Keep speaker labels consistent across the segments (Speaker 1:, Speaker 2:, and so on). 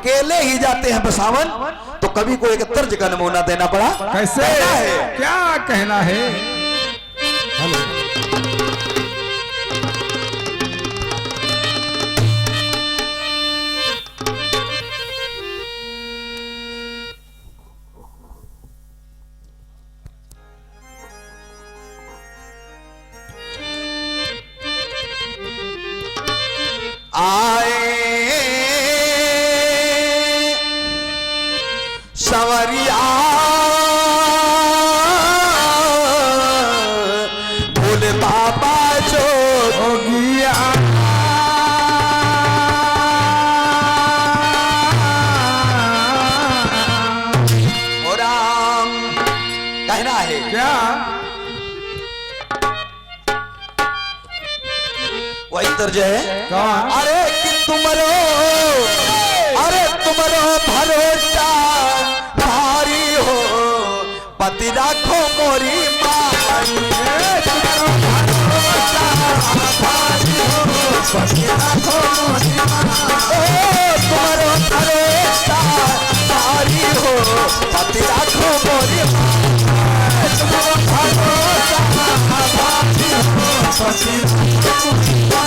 Speaker 1: अकेले ही जाते हैं बसावन, तो कवि को एक तर्ज का नमूना देना पड़ा।
Speaker 2: कैसे
Speaker 1: है
Speaker 2: क्या कहना है?
Speaker 1: आए सवरिया भोले बाबा जो
Speaker 2: हो गया
Speaker 1: और राम कहना है
Speaker 2: क्या?
Speaker 1: वही तर्ज है।
Speaker 2: कौन?
Speaker 1: अरे कि तुमरो भरोसा भारी हो, पति राखो मोरी माई। तुम्हारो भरोसा भारी हो, पति राखो मोरी माई। तुम्हारो भरोसा भारी हो, पति राखो मोरी माई। तुम्हारो भरोसा भारी हो, पति राखो मोरी माई।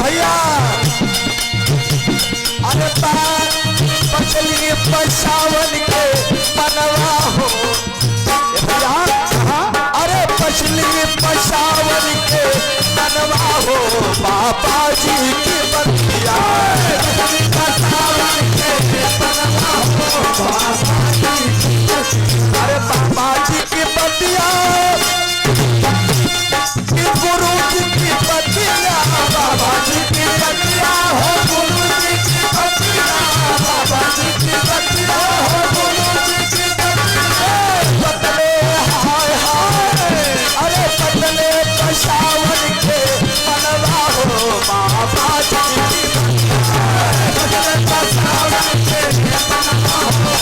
Speaker 1: भैया अरे पछली पसावन के मनवा हो भैया, अरे पछली पसावन के मनवा हो, बाबा जी की बतिया। पसावन के मनवा हो, बाबा जी की बतिया। अरे बाबा जी की बतिया, गुरु जी की बतिया, बाबा जी की बतिया हो, गुरु जी की बतिया, बाबा जी की बतिया हो, गुरु जी की बतिया। बदले हाय हाय, अरे बदले पसावन के मनवा हो, बाबा जी की बतिया। बदले पसावन के मनवा हो,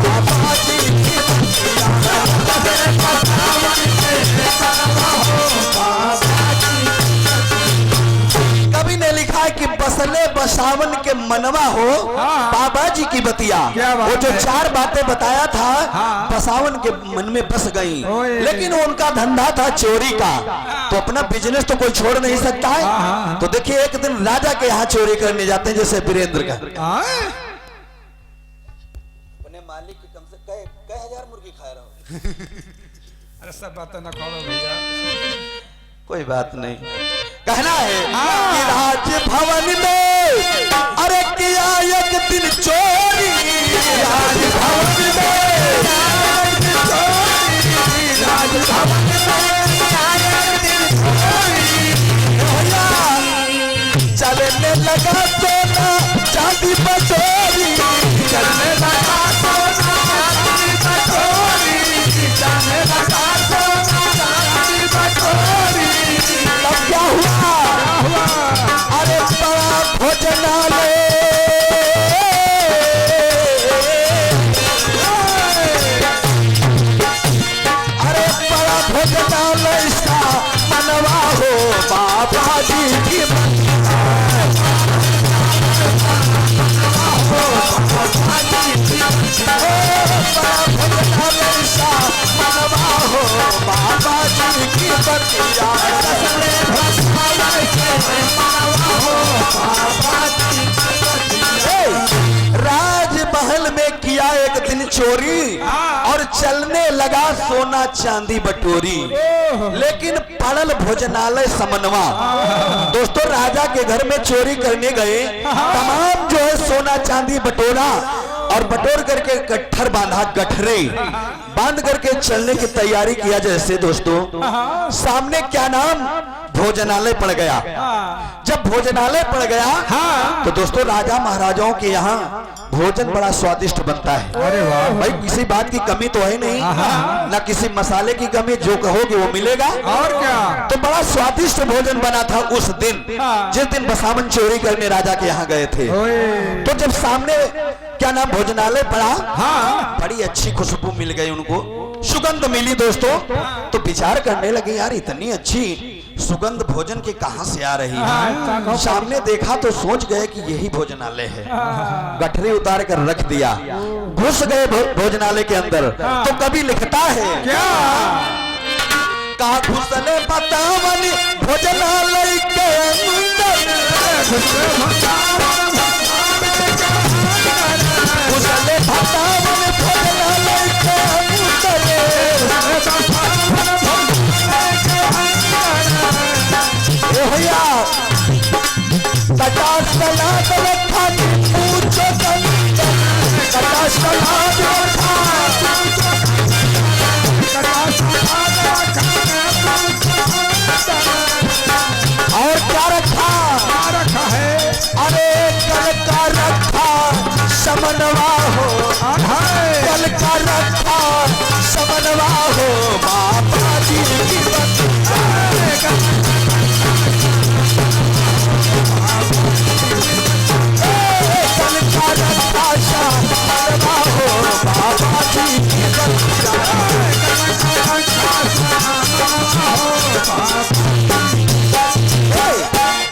Speaker 1: बाबा जी की बतिया। बदले पसावन के कवि ने लिखा है कि बसले बसावन के मनवा हो, बाबा जी की बतिया। वो जो चार बातें बताया था, बसावन के मन में बस गई, लेकिन उनका धंधा था चोरी का, तो अपना बिजनेस तो कोई छोड़ नहीं सकता है। तो देखिए एक दिन राजा के यहाँ चोरी करने जाते हैं, जैसे वीरेंद्र का। अपने मालिक की कम से कई हजार मुर्गी खा रहा हूँ।
Speaker 2: अरे सब बातें न करो भैया,
Speaker 1: कोई बात नहीं। कहना है कि राजभवन में अरे किया एक दिन चोरी, राजभवन में राजभवन में चलने लगा सोना चांदी बटोरी, चलने लगा सोना चांदी बटोरी, चलने लगा सोना चांदी बटोरी। तब क्या हुआ? अरे बड़ा भोजनालय, अरे बड़ा भोजनालय सा मनवा हो, बाबा जी की बाबा जी की बतिया। राजमहल में किया एक दिन चोरी और चलने लगा सोना चांदी बटोरी, लेकिन पड़ल भोजनालय समनवा। दोस्तों राजा के घर में चोरी करने गए, तमाम जो है सोना चांदी बटोरा और बटोर करके गट्ठर बांधा, गठरे बांध करके चलने की तैयारी किया। जैसे दोस्तों सामने क्या नाम भोजनालय पड़ गया। जब भोजनालय पड़ गया तो दोस्तों राजा महाराजाओं के यहाँ भोजन बड़ा स्वादिष्ट बनता है।
Speaker 2: अरे वाह
Speaker 1: भाई किसी बात की कमी तो है नहीं, ना किसी मसाले की कमी, जो कहोगे वो मिलेगा।
Speaker 2: और क्या?
Speaker 1: तो बड़ा स्वादिष्ट भोजन बना था उस दिन, जिस दिन बसावन चोरी करने राजा के यहाँ गए थे। तो जब सामने क्या नाम भोजनालय पड़ा, बड़ी अच्छी खुशबू मिल गई उनको, सुगंध मिली दोस्तों। तो विचार करने लगे यार इतनी अच्छी सुगंध भोजन की कहां से आ रही है। सामने देखा तो सोच गए कि यही भोजनालय है। गठरी उतार कर रख दिया, घुस गए भोजनालय के अंदर। तो कभी लिखता है
Speaker 2: क्या
Speaker 1: कहा घुसले बतावन भोजनालय के अंदर, घुसले बतावन भोजनालय के अंदर। भैया कटास सलाद रखा पूछो कटास सलाद रखा, और क्या रखा
Speaker 2: है?
Speaker 1: अरे कल का रखा समनवा हो, कल का रखा समनवा हो बाबा जी की कल का रखा समनवा हो बाबा जी की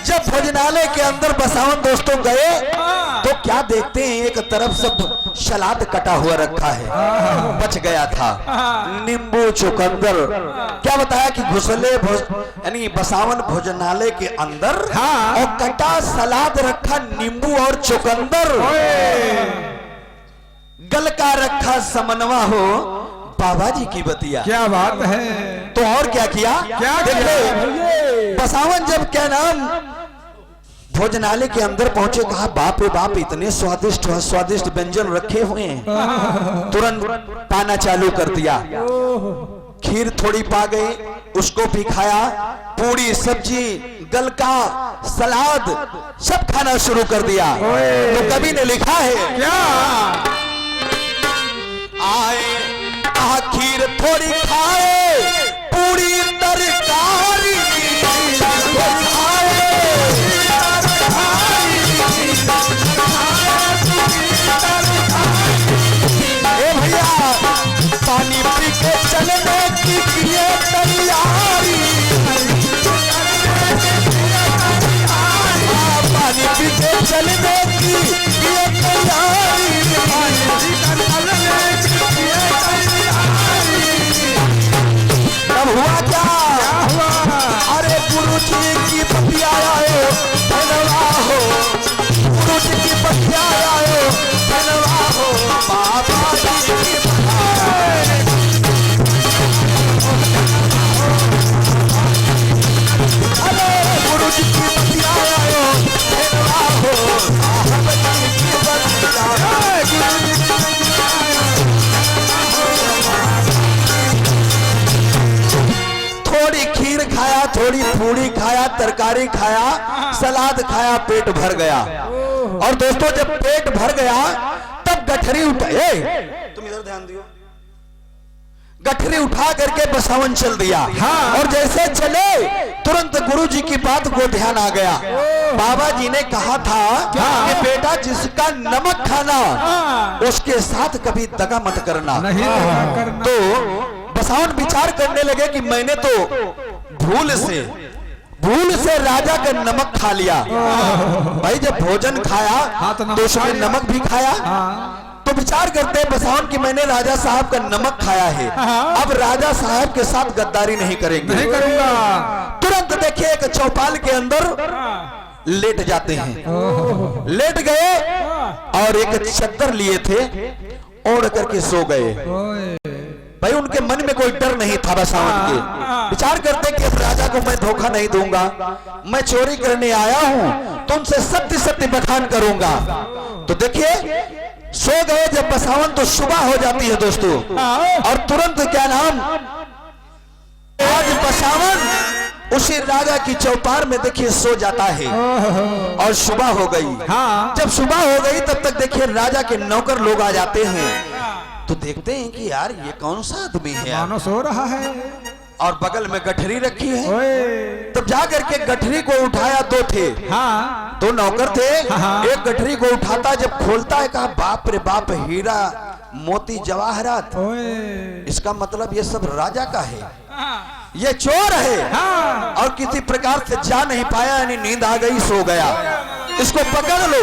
Speaker 1: जब भोजनालय के अंदर बसावन दोस्तों गए तो क्या देखते हैं एक तरफ सब सलाद कटा हुआ रखा है, बच गया था नींबू चुकंदर। क्या बताया कि घुसले यानी बसावन भोजनालय के अंदर और कटा सलाद रखा नींबू और चुकंदर, गल का रखा समनवा हो बाबा जी की बतिया।
Speaker 2: क्या बात है?
Speaker 1: तो और क्या किया?
Speaker 2: क्या
Speaker 1: देखो बसावन जब क्या नाम भोजनालय के अंदर पहुंचे, कहा बाप रे बाप इतने स्वादिष्ट स्वादिष्ट व्यंजन रखे हुए हैं। तुरंत पाना चालू कर दिया, खीर थोड़ी पा गए, उसको भी खाया, पूरी सब्जी गलका सलाद सब खाना शुरू कर दिया। तो कवि ने लिखा है
Speaker 2: क्या
Speaker 1: आए खीर थोड़ी खाए पूरी तरकारी भैया पानी पी के चलने की किए तैयारी, पानी पी के चलने की किए तैयारी। तब हुआ क्या? अरे गुरु जी की पतिया आए धनवा हो, गुरु जी की पतिया आए धनवा हो बाबा जी की अरे गुरु जी की पतिया आए धनवा हो बाबा जी की पतिया। थोड़ी खीर खाया, थोड़ी पूड़ी खाया, तरकारी खाया, सलाद खाया, पेट भर गया। और दोस्तों जब पेट भर गया तब गठरी उठाए, तुम इधर ध्यान दियो, गठरी उठा करके बसावन चल दिया। और जैसे चले तुरंत गुरु जी की बात को ध्यान आ गया। बाबा जी ने कहा था कि बेटा जिसका नमक खाना उसके साथ कभी दगा मत करना।
Speaker 2: नहीं करना।
Speaker 1: तो बसावन विचार करने लगे कि मैंने तो भूल से राजा का नमक खा लिया। भाई जब भोजन खाया तो उसमें नमक भी खाया। तो विचार करते हैं बसावन कि मैंने राजा साहब का नमक खाया है, अब राजा साहब के साथ गद्दारी नहीं करेंगे,
Speaker 2: नहीं करूंगा।
Speaker 1: तुरंत देखिए एक चौपाल के अंदर लेट जाते हैं। लेट गए और एक चद्दर लिए थे, ओढ़ करके सो गए। भाई उनके मन में कोई डर नहीं था बसावन के। विचार करते कि अब राजा को मैं धोखा नहीं दूंगा, मैं चोरी करने आया हूं तो उनसे सत्य सत्य बखान करूंगा। तो देखिए सो गए जब बसावन तो सुबह हो जाती है दोस्तों, और तुरंत क्या नाम आज बसावन उसी राजा की चौपार में देखिए सो जाता है और सुबह हो गई। जब सुबह हो गई तब तक देखिए राजा के नौकर लोग आ जाते हैं। तो देखते हैं कि यार ये कौन सा आदमी है यार?
Speaker 2: मानो सो रहा है
Speaker 1: और बगल में गठरी रखी है। तब जाकर के गठरी को उठाया, दो थे, दो नौकर थे। एक गठरी को उठाता जब खोलता है कहा बाप रे बाप, हीरा मोती जवाहरात, इसका मतलब ये सब राजा का है, ये चोर है। और किसी प्रकार से जा नहीं पाया, यानी नींद आ गई, सो गया। इसको पकड़ लो।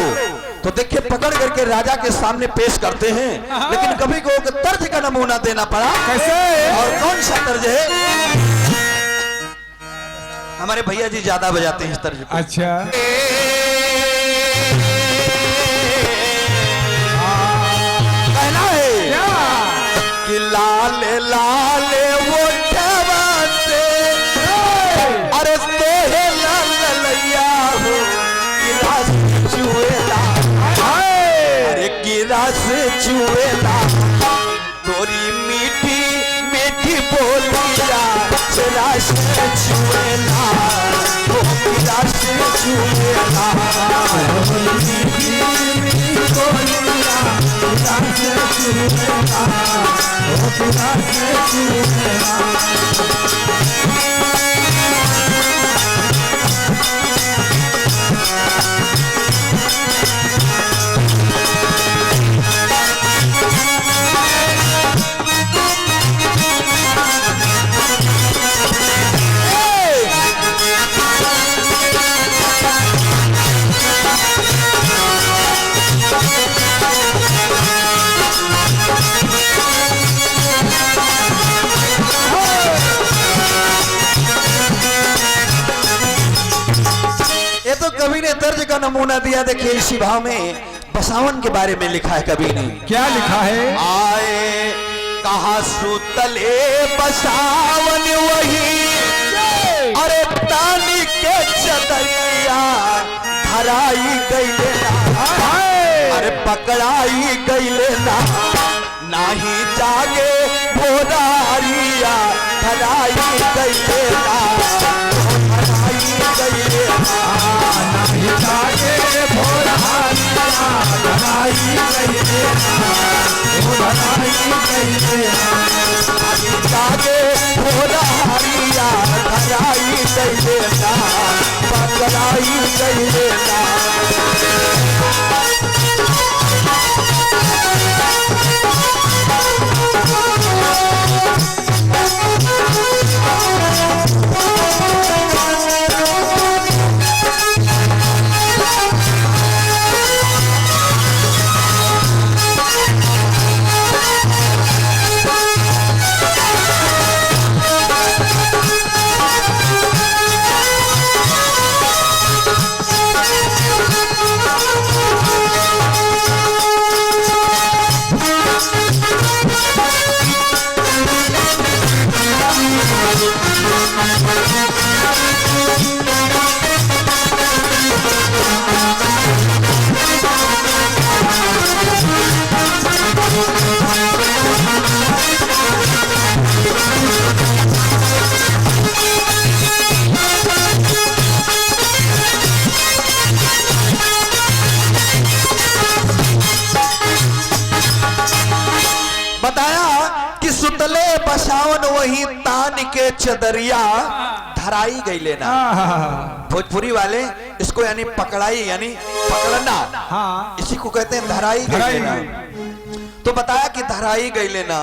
Speaker 1: तो देखिए पकड़ करके राजा के सामने पेश करते हैं, लेकिन कभी को तर्ज का नमूना देना पड़ा।
Speaker 2: कैसे?
Speaker 1: और कौन सा तर्ज है? हमारे भैया जी ज्यादा बजाते हैं इस तर्ज को।
Speaker 2: अच्छा।
Speaker 1: कहना है कि लाल लाल वो से, अरे सोहे लाल लैया हो, गिरा से चुएला, अरे गिरा से चुएला, तोरी मीठी मीठी बोलिया चला से चुएला, तो गिरा से चुएला, मीठी मीठी बोलिया चला से चुएला, तो गिरा से चुएला। कवि ने तर्ज का नमूना दिया। देखिए इसी भाव में बसावन के बारे में लिखा है कवि ने।
Speaker 2: क्या लिखा है?
Speaker 1: आए कहा सुतले बसावन वही, अरे तानी के चदरिया धराई गईले ना, अरे पकड़ाई गईले ना, नाही जागे भोरारिया धराई गईले ना, धराई गईले ना, नाही जागे भोरारिया धराई गईले ना, धराई गईले ना, नाही जागे भोरारिया धराई गईले ना, पकड़ाई गईले ना। बताया कि सुतले बसावन वही तान के चदरिया धराई गई लेना। भोजपुरी वाले इसको यानी पकड़ाई यानी पकड़ना,
Speaker 2: हाँ।
Speaker 1: इसी को कहते हैं धराई गई लेना। तो बताया कि धराई गई लेना,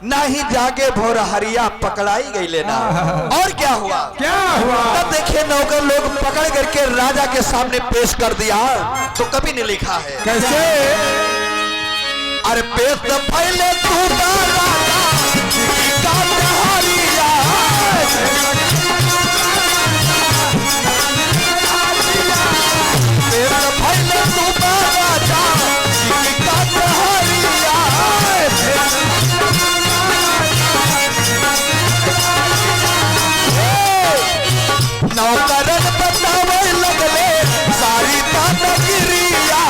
Speaker 1: ना ही जागे भोर हरिया पकड़ाई गई लेना। और क्या हुआ?
Speaker 2: क्या हुआ?
Speaker 1: तब देखिए नौकर लोग पकड़ करके राजा के सामने पेश कर दिया। तो कभी नहीं लिखा है
Speaker 2: कैसे?
Speaker 1: अरे पेश पहले तू राजा का हरिया, पेश पहले तू राजा का हरिया, नौकरन बतावे लगले सारी दादागिरिया,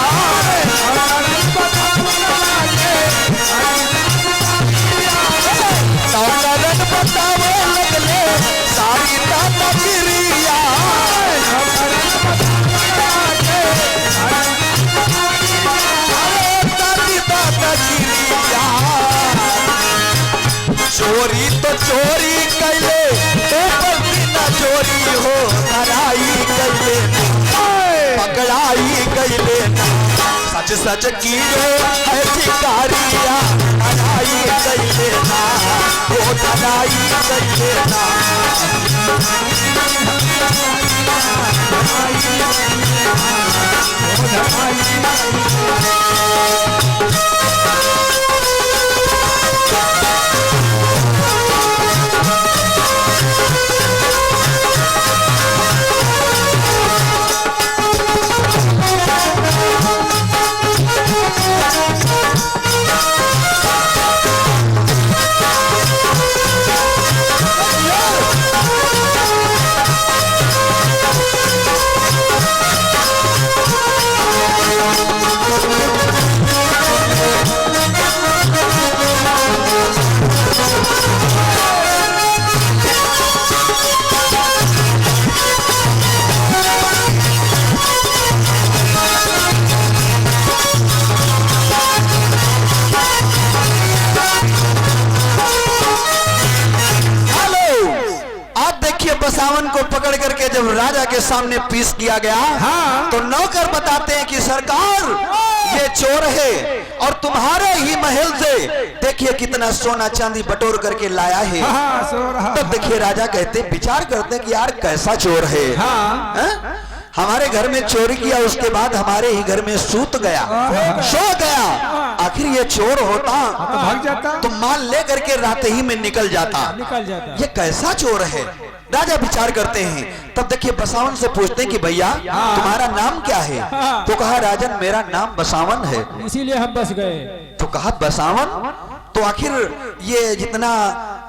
Speaker 1: नौकरन बतावे लगले सारी दादागिरिया, दादागिरिया। चोरी तो चोरी कैले ऊपर बिना चोरी हो, धराई गईले पकड़ाई गईले, सच सच की है शिकारिया, धराई गईले ना, वो धराई गईले ना। करके जब राजा के सामने पेश किया गया,
Speaker 2: हाँ।
Speaker 1: तो नौकर बताते हैं कि सरकार ये चोर है और तुम्हारे ही महल से देखिए कितना सोना चांदी बटोर करके लाया है।
Speaker 2: हाँ, सो रहा।
Speaker 1: तब देखिए राजा कहते विचार करते हैं कि यार कैसा चोर है,
Speaker 2: हाँ।
Speaker 1: हैं? हमारे घर में चोरी किया, उसके बाद हमारे ही घर में सूत गया, सो गया, आखिर ये चोर होता
Speaker 2: तो भाग जाता,
Speaker 1: तो माल लेकर के रात ही में निकल जाता, ये कैसा चोर है। राजा विचार करते हैं। तब देखिए बसावन से पूछते हैं कि भैया तुम्हारा नाम क्या है? तो कहा राजन मेरा नाम बसावन है।
Speaker 3: इसीलिए हम बस गए।
Speaker 1: तो कहा बसावन, तो आखिर ये जितना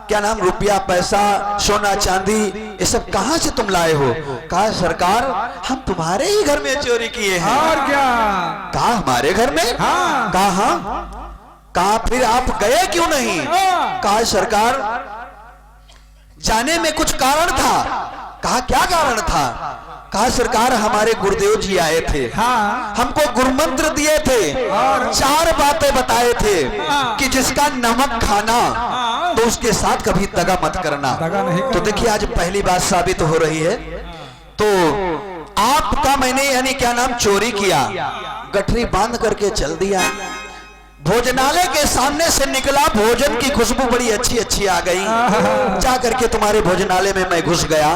Speaker 1: क्या नाम रुपया पैसा सोना चांदी ये सब कहां से तुम लाए हो? कहा सरकार हम तुम्हारे ही घर में चोरी किए हैं।
Speaker 2: और क्या?
Speaker 1: कहा हमारे घर में?
Speaker 2: हाँ।
Speaker 1: कहा कहा फिर आप गए क्यों नहीं? कहा सरकार जाने में कुछ कारण था। कहा क्या कारण था? कहा सरकार हमारे गुरुदेव जी आए थे,
Speaker 2: हाँ।
Speaker 1: हमको गुरुमंत्र दिए थे और 4 बातें बताए थे कि जिसका नमक खाना तो उसके साथ कभी दगा मत करना।
Speaker 2: दगा नहीं करना।
Speaker 1: तो देखिए आज पहली बात साबित हो रही है। तो आपका मैंने यानी क्या नाम चोरी किया, गठरी बांध करके चल दिया, भोजनालय के सामने से निकला, भोजन की खुशबू बड़ी अच्छी अच्छी आ गई, जा करके तुम्हारे भोजनालय में मैं घुस गया,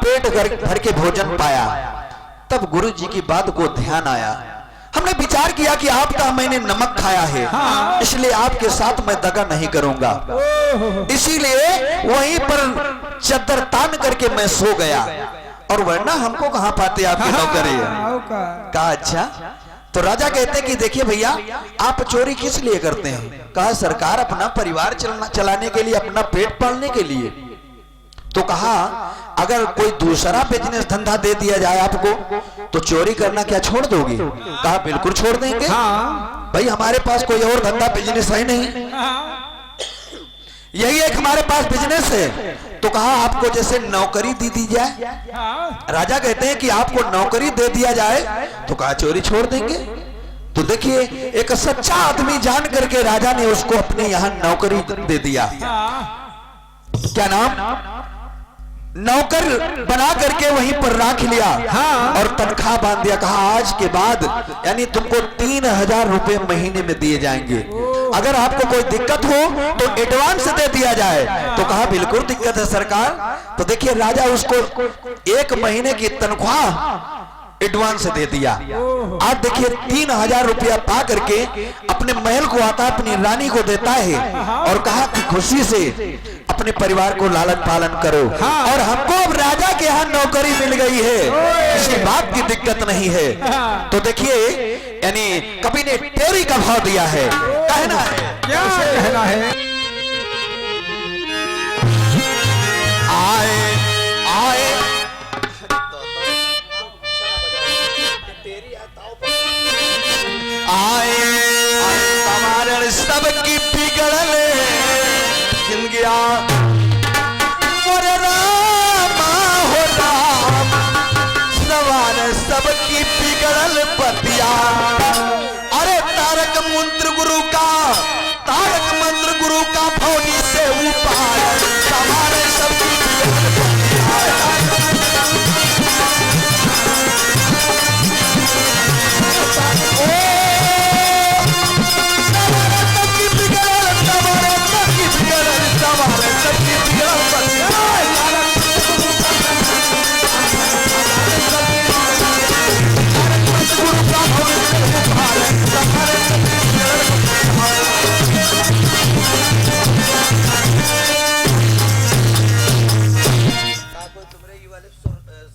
Speaker 1: पेट भर के भोजन पाया। तब गुरु जी की बात को ध्यान आया, हमने विचार किया कि आपका मैंने नमक खाया है, इसलिए आपके साथ मैं दगा नहीं करूंगा, इसीलिए वहीं पर चद्दर तान करके मैं सो गया, और वरना हमको कहां पाते आपके नौकरी। कहा अच्छा। तो राजा कहते हैं कि देखिए भैया आप चोरी किस लिए करते हैं? कहा सरकार अपना परिवार चलाने के लिए, अपना पेट पालने के लिए। तो कहा अगर कोई दूसरा बिजनेस धंधा दे दिया जाए आपको तो चोरी करना क्या छोड़ दोगे? कहा बिल्कुल छोड़ देंगे, भाई हमारे पास कोई और धंधा बिजनेस है नहीं, यही एक हमारे पास बिजनेस है। तो कहा आपको जैसे नौकरी दी जाए। राजा कहते हैं कि आपको नौकरी दे दिया जाए, तो कहा चोरी छोड़ देंगे। तो देखिए एक सच्चा आदमी जान करके राजा ने उसको अपने यहां नौकरी दे दिया। क्या नाम? नौकर बना करके वहीं पर रख लिया, और तनख्वाह बांध दिया। कहा आज के बाद यानी तुमको 3000 रुपए महीने में दिए जाएंगे, अगर आपको कोई दिक्कत हो तो एडवांस दे दिया जाए। तो कहा बिल्कुल दिक्कत है सरकार। तो देखिए राजा उसको 1 महीने की तनख्वाह एडवांस दे दिया। आज देखिए 3000 रुपया पा करके अपने महल को आता है, अपनी रानी को देता है, और कहा कि खुशी से अपने परिवार को लालन पालन करो। और हमको अब राजा के यहाँ नौकरी मिल गई है, किसी बात की दिक्कत नहीं है। तो देखिए यानी कवि ने टेरी का भाव दिया है, कहना है
Speaker 2: क्या कहना है?
Speaker 1: आए आए आए हमारे सबकी बिगड़ल जिंदगिया, मोरे रामा हो राम, सवार सबकी बिगड़ल पतिया। अरे तारक मंत्र गुरु का, तारक मंत्र गुरु का भौनी से ऊपर, सवार सबकी बिगड़ल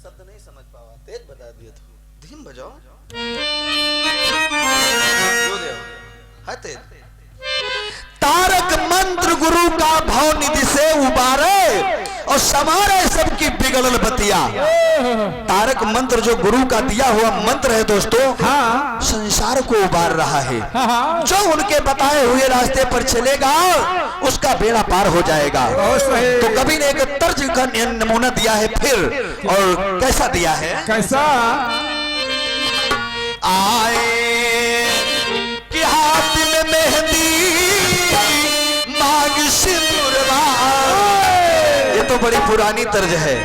Speaker 1: शब्द नहीं समझ पावा, तेज बता दिए तो धीम बजाओ। तारक मंत्र गुरु का भाव निधि से उबारे और समारे सबकी बिगड़ल बतिया। तारक मंत्र जो गुरु का दिया हुआ मंत्र है दोस्तों, संसार को उबार रहा है। जो उनके बताए हुए रास्ते पर चलेगा उसका बेड़ा पार हो जाएगा। तो कवि ने एक तर्ज का नमूना दिया है फिर, और कैसा दिया है?
Speaker 2: कैसा?
Speaker 1: आए कि हाथ में मेहंदी मांग सिंदूरवा। ये तो बड़ी पुरानी तर्ज है।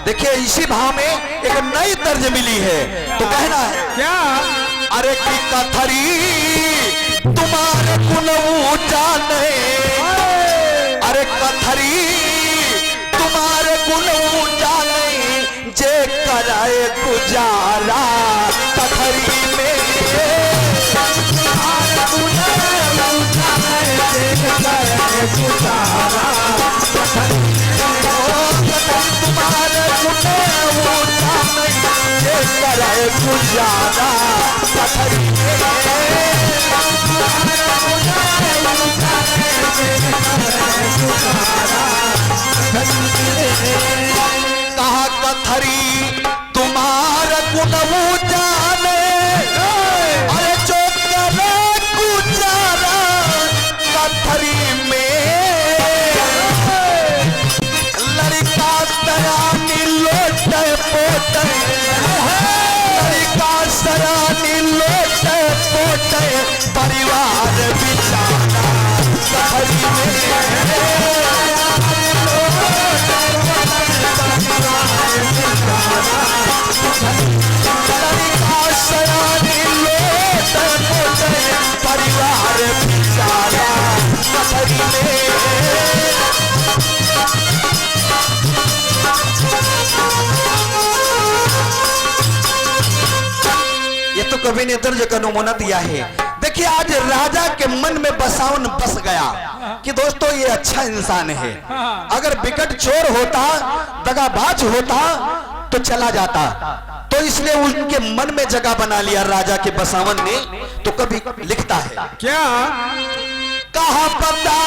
Speaker 1: देखिए इसी भाव में एक नई तर्ज मिली है, तो कहना है
Speaker 2: क्या?
Speaker 1: अरे की कथरी तुम्हारे गुण ऊंचा नहीं, अरे कथरी तुम्हारे गुण ऊंचा नहीं, जे कराए गुजारा कथरी में तुम्हारे गुण ऊंचा नहीं, जे कराए गुजारा कथरी तुम्हारे गुण ऊंचा नहीं, जे कराए गुजारा कथरी कहा कथरी तुम्हारा गुण ऊंचा नहीं, अरे जो करे गुजारा कथरी में लड़का सरानी लोटे पोटे, लड़का सरानी लोटे पोटे, परिवार बिचारा कथरी में परिवार बिचारा कथरी में। ये तो कवि ने दर्ज का नमूना दिया है। देखिए आज राजा के मन में बसावन बस गया कि दोस्तों ये अच्छा इंसान है, अगर विकट चोर होता, दगाबाज होता तो चला जाता, तो इसलिए उनके मन में जगह बना लिया राजा के बसावन ने। तो कभी लिखता है
Speaker 2: क्या?
Speaker 1: कहा पता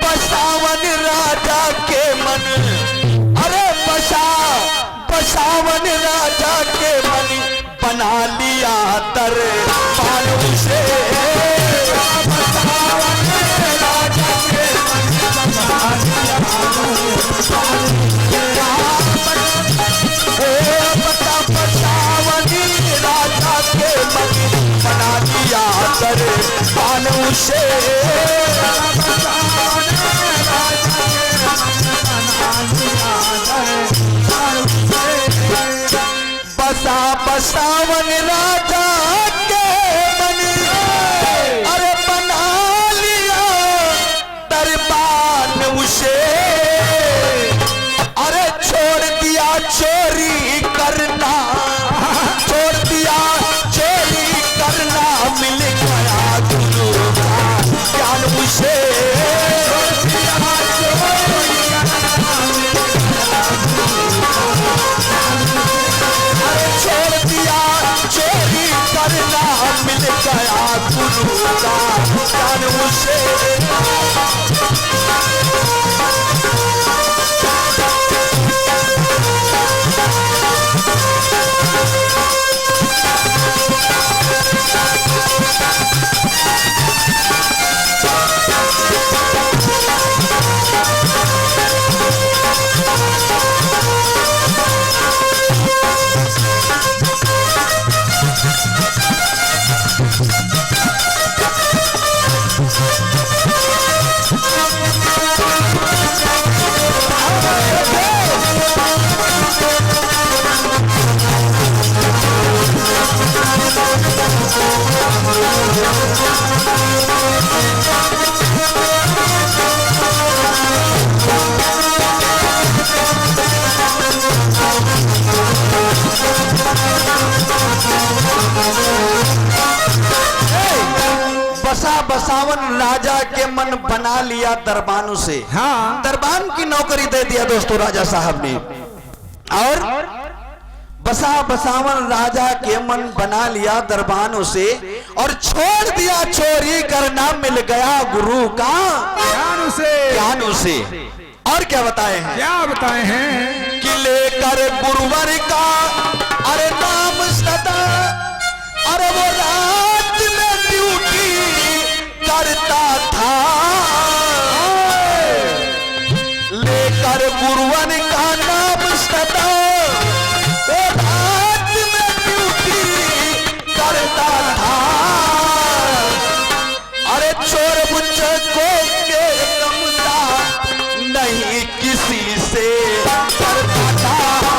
Speaker 1: बसावन राजा के मन, अरे बसावन राजा के मन, बना लिया तर पालू से, बसावन राजा के मन, बना लिया बसावनी राजा के मन, बना दिया कर पालू से, बसा बसावन राजा के मन, अरे बना लिया दरबार उसे, अरे छोड़ दिया चोरी करना, छोड़ दिया चोरी करना, मिल गया गुरु का ज्ञान उसे, छोड़ दिया चोरी करना, मिल गया गुरु का ज्ञान उसे। बसावन राजा के मन बना लिया दरबानों से,
Speaker 2: हाँ।
Speaker 1: दरबान की नौकरी दे दिया दोस्तों राजा साहब ने, और बसावन राजा के मन बना लिया दरबानों से, और छोड़ दिया चोरी करना, मिल गया गुरु का ज्ञान उसे। और क्या बताए हैं?
Speaker 2: क्या बताए हैं?
Speaker 1: कि लेकर गुरुवर का अरे नाम सदा, अरे वो रात में ड्यूटी करता था, लेकर गुरुवर का नाम सदा, वो रात में ड्यूटी करता था, अरे चोर बुच्चे को के कमता नहीं किसी से करता था।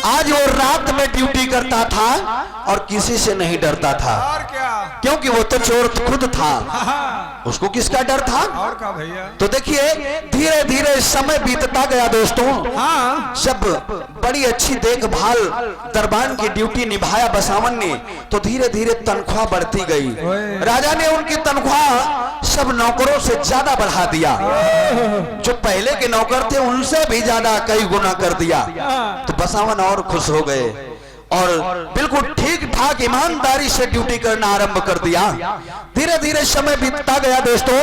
Speaker 1: आज वो रात में ड्यूटी करता था और किसी से नहीं डरता था,
Speaker 2: और क्या?
Speaker 1: क्योंकि वो तो चोर खुद था, उसको किसका डर था?
Speaker 2: और क्या भैया?
Speaker 1: तो देखिए धीरे धीरे समय बीतता गया दोस्तों।
Speaker 2: हाँ,
Speaker 1: जब बड़ी अच्छी देखभाल दरबान की ड्यूटी निभाया बसावन ने, तो धीरे धीरे तनख्वाह बढ़ती गई।
Speaker 2: ओए।
Speaker 1: राजा ने उनकी तनख्वाह सब नौकरों से ज्यादा बढ़ा दिया, जो पहले के नौकर थे उनसे भी ज्यादा कई गुना कर दिया। तो बसावन और खुश हो गए और बिल्कुल ठीक ठाक ईमानदारी से ड्यूटी करना आरंभ कर दिया। धीरे धीरे समय बीतता गया दोस्तों।